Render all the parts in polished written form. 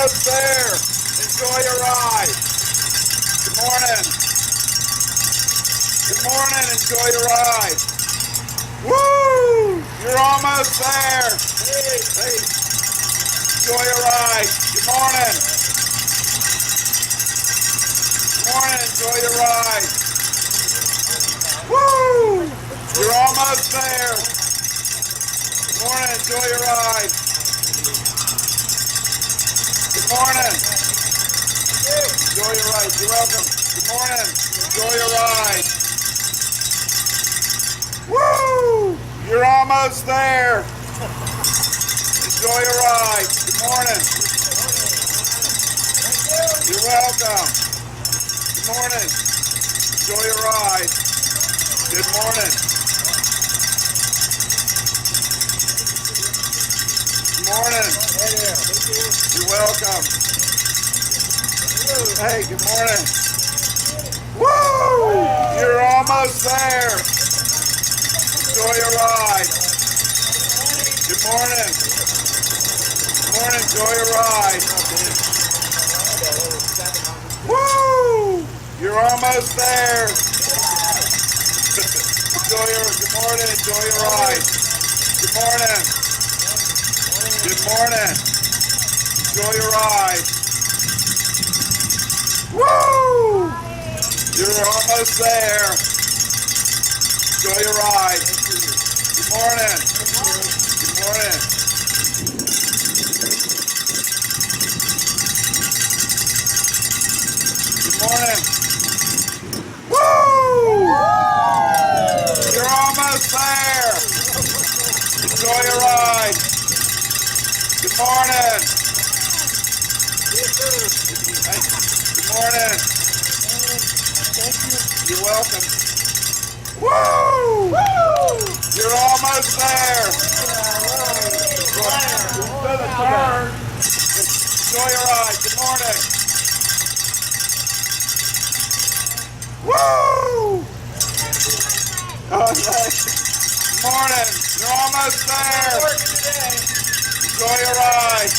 almost there. Enjoy your ride. Good morning. Good morning. Enjoy your ride. Woo! You're almost there. Hey. Enjoy your ride. Good morning. Good morning. Enjoy your ride. Woo! You're almost there. Good morning. Enjoy your ride. Good morning. Enjoy your ride. You're welcome. Good morning. Enjoy your ride. Woo! You're almost there. Enjoy your ride. Good morning. You're welcome. Good morning. Enjoy your ride. Good morning. Good morning. You're welcome. Hey, good morning. Woo! You're almost there. Enjoy your ride. Good morning. Good morning. Enjoy your ride. Woo! You're almost there. Good morning. Enjoy your ride. Good morning. Good morning. Enjoy your ride. Woo! You're almost there. Enjoy your ride. Good morning. Good morning. Good morning. Woo! You're almost there. Enjoy your ride. Good morning. Good morning. You're welcome. Woo! You're almost there. Enjoy your ride. Good morning. Woo! Good morning. You're almost there. Enjoy your ride.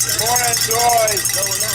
Good morning, Joy.